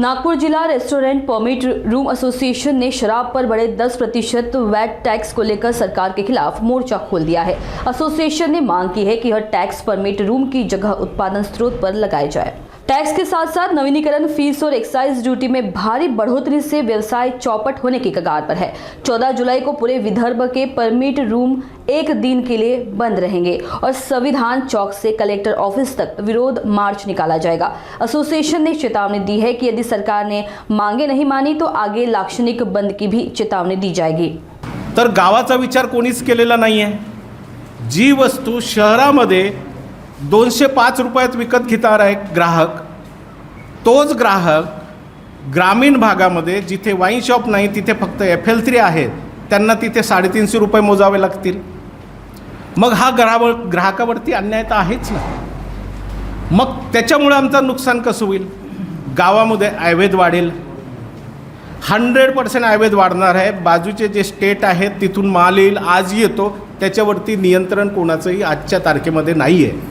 नागपुर जिला restaurant permit room association ने शराब पर बढ़े 10% वैट टैक्स को लेकर सरकार के खिलाफ मोर्चा खोल दिया है। एसोसिएशन ने मांग की है कि हर टैक्स परमिट रूम की जगह उत्पादन स्रोत पर लगाए जाए। टैक्स के साथ साथ नवीनीकरण फीस और एक्साइज ड्यूटी में भारी बढ़ोतरी से व्यवसाय चौपट होने की कगार पर है। 14 जुलाई को पूरे विदर्भ के परमिट रूम एक दिन के लिए बंद रहेंगे और संविधान चौक से कलेक्टर ऑफिस तक विरोध मार्च निकाला जाएगा। एसोसिएशन ने चेतावनी दी है कि यदि सरकार ने मांगे नहीं मानी तो आगे लाक्षणिक बंद की भी चेतावनी दी जाएगी। तर गावाचा विचार कोणीच केलेला नाहीये। जी वस्तू शहरामध्ये 205 रुपयात विकत घेणार आहे ग्राहक, तोच ग्राहक ग्रामीण भागामध्ये जिथे वाईन शॉप नाही तिथे फक्त FL3 आहेत, त्यांना तिथे 350 रुपये मोजावे लागतील। मग हा ग्राहकावरती अन्याय तर आहेच ना। मग त्याच्यामुळे आमचं नुकसान कसं होईल? गावामध्ये अवैध वाढेल, 100% अवैध वाढणार आहे। बाजूचे जे स्टेट आहेत तिथून माल येईल, आज येतो, त्याच्यावरती नियंत्रण कोणाचंही आजच्या तारखेमध्ये नाही आहे।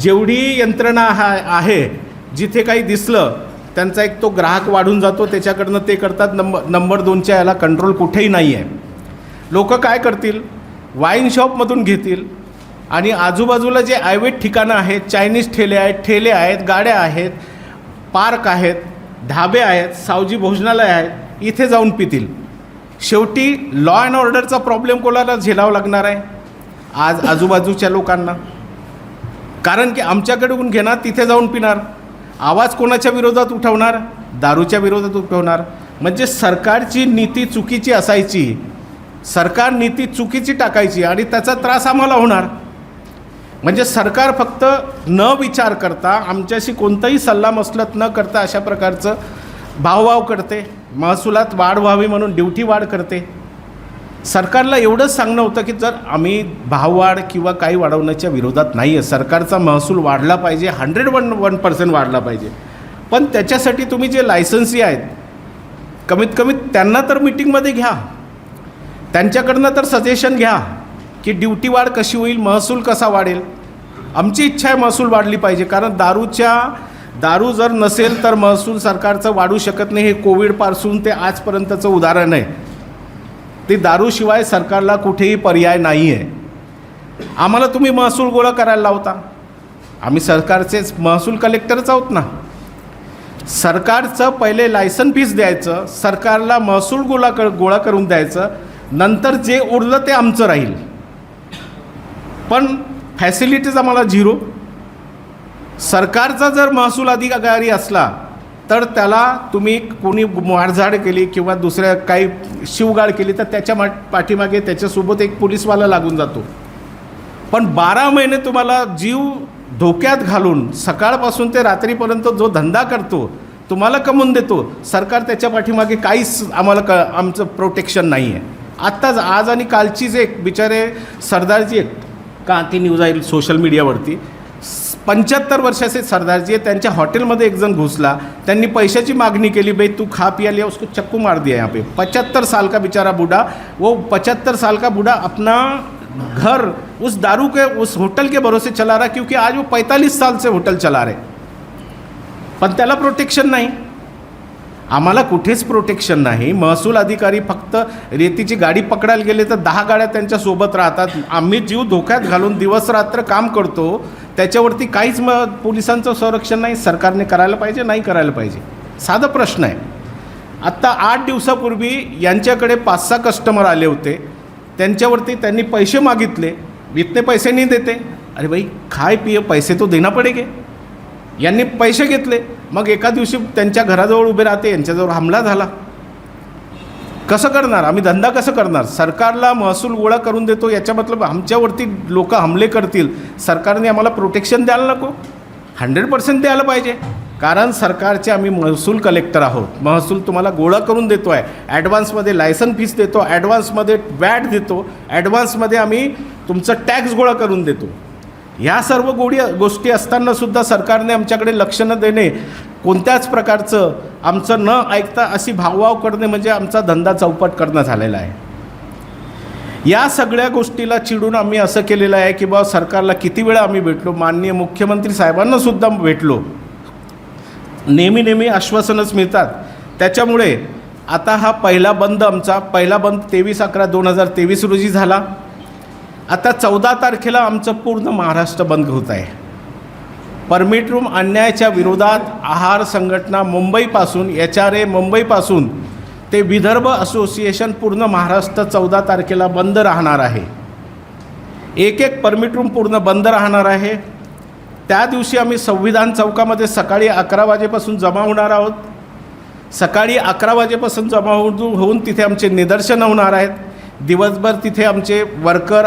जेवढी यंत्रणा आहे, जिथे काही दिसलं त्यांचा एक तो ग्राहक वाढून जातो, त्याच्याकडनं ते करतात। नंबर 2च्या याला कंट्रोल कुठेही नाही आहे। लोक काय करतील? वाईन शॉपमधून घेतील आणि आजूबाजूला जे अवैध ठिकाणं आहेत, चायनीज ठेले आहेत, गाड्या आहेत, पार्क आहेत, ढाबे आहेत, सावजी भोजनालय आहेत, इथे जाऊन पितील। शेवटी लॉ अँड ऑर्डरचा प्रॉब्लेम कोणाला झेलावा लागणार आहे? आज आजूबाजूच्या लोकांना। कारण की आमच्याकडून घेणार, तिथे जाऊन पिणार। आवाज कोणाच्या विरोधात उठवणार? दारूच्या विरोधात उठवणार। म्हणजे सरकारची नीती चुकीची असायची, सरकार नीती चुकीची टाकायची आणि त्याचा त्रास आम्हाला होणार। म्हणजे सरकार फक्त न विचार करता, आमच्याशी कोणताही सल्लामसलत न करता अशा प्रकारचं भावभाव करते, महसुलात वाढ व्हावी म्हणून ड्युटी वाढ करते। सरकारला एवढंच सांगणं होतं की जर आम्ही भाववाढ किंवा काही वाढवण्याच्या विरोधात नाही आहे, सरकारचा महसूल वाढला पाहिजे, 101% वाढला पाहिजे। पण त्याच्यासाठी तुम्ही जे लायसन्सी आहेत, कमीत कमी त्यांना तर मीटिंगमध्ये घ्या, त्यांच्याकडनं तर सजेशन घ्या की ड्युटी वाढ कशी होईल, महसूल कसा वाढेल। आमची इच्छा आहे महसूल वाढली पाहिजे, कारण दारू जर नसेल तर महसूल सरकारचं वाढू शकत नाही। हे कोविडपासून ते आजपर्यंतचं उदाहरण आहे। ती दारूशिवाय सरकारला कुठेही पर्याय नाही आहे। आम्हाला तुम्ही महसूल गोळा करायला लावता, आम्ही सरकारचेच महसूल कलेक्टरच आहोत ना। सरकारचं पहिले लायसन फीस द्यायचं, सरकारला महसूल गोळा करून द्यायचं, नंतर जे उरलं ते आमचं राहील। पण फॅसिलिटीज आम्हाला झिरो। सरकारचा जर महसूल अधिकारी असला तर त्याला तुम्ही कोणी मारझाड केली किंवा दुसऱ्या काही शिवगाळ केली तर त्याच्या पाठीमागे त्याच्यासोबत एक पोलीसवाला लागून जातो। पण 12 महिने तुम्हाला जीव धोक्यात घालून सकाळपासून ते रात्रीपर्यंत जो धंदा करतो, तुम्हाला कमवून देतो, सरकार त्याच्या पाठीमागे काहीच आमचं प्रोटेक्शन नाही आहे। आत्ताच आज आणि कालचीच एक बिचारे सरदारजी का ती न्यूज आहे सोशल मीडियावरती, 75 वर्षाचे सरदारजी, त्यांच्या हॉटेलमध्ये एक जण घुसला, त्यांनी पैशाची मागणी केली, भाई तू खा पिया लिया, उसको चक्कू मार दिया यहाँ पे। 75 साल का बेचारा बूढ़ा, वो 75 साल का बूढ़ा अपना घर उस दारू के उस होटल के भरोसे चला रहा, क्योंकि आज वो 45 साल से होटल चला रहे, पण त्याला प्रोटेक्शन नाही। आम्हाला कुठेच प्रोटेक्शन नाही। महसूल अधिकारी फक्त रेतीची गाडी पकडायला गेले तर 10 गाड्या त्यांच्या सोबत राहतात। आम्ही जीव धोक्यात घालून दिवस रात्र काम करतो, त्याच्यावरती काहीच पोलिसांचं संरक्षण नाही। सरकारने करायला पाहिजे, नाही करायला पाहिजे? साधा प्रश्न आहे। आत्ता 8 दिवसापूर्वी यांच्याकडे 5-6 कस्टमर आले होते, त्यांच्यावरती त्यांनी पैसे मागितले, इतने पैसे नहीं देते। अरे भाई खाए पिए पैसे तो देना पडेगे। यांनी पैसे घेतले, मग एका दिवशी त्यांच्या घराजवळ उभे राहते, यांच्याजवळ हमला झाला। कसं करणार आम्ही? धंदा कसं करणार? सरकारला महसूल गोळा करून देतो याचा मतलब आमच्यावरती लोक हमले करतील, सरकारने आम्हाला प्रोटेक्शन द्यायला नको? 100% द्यायला पाहिजे, कारण सरकारचे आम्ही महसूल कलेक्टर आहोत। महसूल तुम्हाला गोळा करून देतो आहे, ॲडव्हान्समध्ये लायसन फीस देतो, ॲडव्हान्समध्ये वॅट देतो, ॲडव्हान्समध्ये आम्ही तुमचं टॅक्स गोळा करून देतो। ह्या सर्व गोष्टी असतानासुद्धा सरकारने आमच्याकडे लक्ष न देणे, कोणत्याच प्रकारचं आमचं न ऐकता अशी भावभाव करणे म्हणजे आमचा धंदा चौपट करणं झालेला आहे। या सगळ्या गोष्टीला चिडून आम्ही असं केलेलं आहे की सरकारला किती वेळा आम्ही भेटलो, माननीय मुख्यमंत्री साहेबांना सुद्धा भेटलो, नेहमी आश्वासनच मिळतात. त्याच्यामुळे आता हा पहिला बंद 23/11/2023 रोजी झाला. आता 14 तारखेला आमचं पूर्ण महाराष्ट्र बंद होत आहे. परमिट रूम अन्यायाच्या विरोधात आहार संघटना मुंबईपासून HRA मुंबईपासून ते विदर्भ असोसिएशन पूर्ण महाराष्ट्र 14 तारखेला बंद राहणार आहे. एक परमिट रूम पूर्ण बंद राहणार आहे. त्या दिवशी आम्ही संविधान चौकामध्ये सकाळी 11 वाजेपासून जमा होणार आहोत. सकाळी 11 वाजेपासून जमा होऊन तिथे आमचे निदर्शन होणार आहेत. दिवसभर तिथे आमचे वर्कर,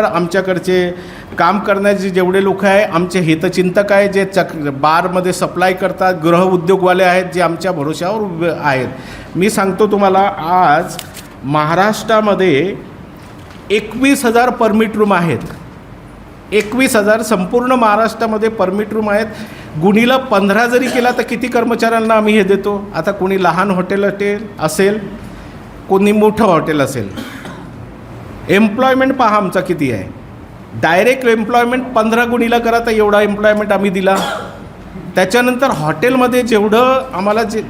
आमच्याकडचे काम करण्याचे जेवढे लोक आहे, आमचे हितचिंतक आहे, जे बारमध्ये सप्लाय करतात, गृह उद्योगवाले आहेत, जे आमच्या भरोश्यावर आहेत. मी सांगतो तुम्हाला, आज महाराष्ट्रामध्ये 21,000 परमिट रूम आहेत. 21,000 संपूर्ण महाराष्ट्रामध्ये परमिट रूम आहेत. गुणीला 15 जरी केला तर किती कर्मचाऱ्यांना आम्ही हे देतो. आता कोणी लहान हॉटेल असेल, कोणी मोठं हॉटेल असेल. एम्प्लॉयमेंट पहा आमचा किती आहे. डायरेक्ट एम्प्लॉयमेंट 15 गुणीला करा तर एवढा एम्प्लॉयमेंट आम्ही दिला. त्याच्यानंतर हॉटेलमध्ये जेवढं आम्हाला जे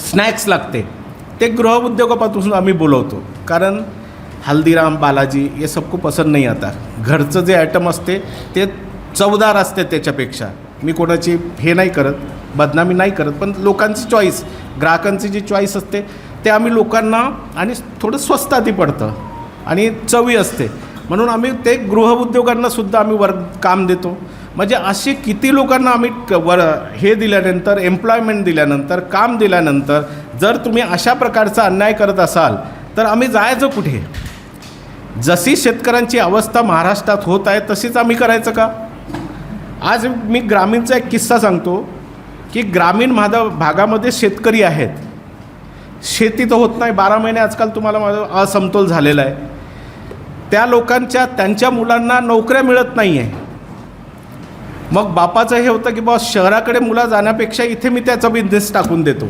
स्नॅक्स लागते ते गृह उद्योगापासून आम्ही बोलवतो. कारण हल्दीराम, बालाजी ये सबको पसंत नाही आता. घरचं जे आयटम असते ते चवदार असते. त्याच्यापेक्षा मी कोणाची हे नाही करत, बदनामी नाही करत, पण लोकांची चॉईस, ग्राहकांची जी चॉईस असते ते आम्ही लोकांना, आणि थोडं स्वस्ताती पडतं आणि चवी असते म्हणून आम्ही ते गृह उद्योगांनासुद्धा आम्ही काम देतो. म्हणजे असे किती लोकांना आम्ही हे दिल्यानंतर, एम्प्लॉयमेंट दिल्यानंतर, काम दिल्यानंतर जर तुम्ही अशा प्रकारचा अन्याय करत असाल तर आम्ही जायचं कुठे. जशी शेतकऱ्यांची अवस्था महाराष्ट्रात होत आहे तशीच आम्ही करायचं का. आज मी ग्रामीणचा एक किस्सा सांगतो की ग्रामीण भागामध्ये शेतकरी आहेत. शेती तर होत नाही, 12 महिने आजकाल तुम्हाला माझा असमतोल झालेला आहे. त्या लोकांच्या, त्यांच्या मुलांना नोकऱ्या मिळत नाही आहे. मग बापाचं हे होतं की शहराकडे मुलं जाण्यापेक्षा इथे मी त्याचा बिझनेस टाकून देतो.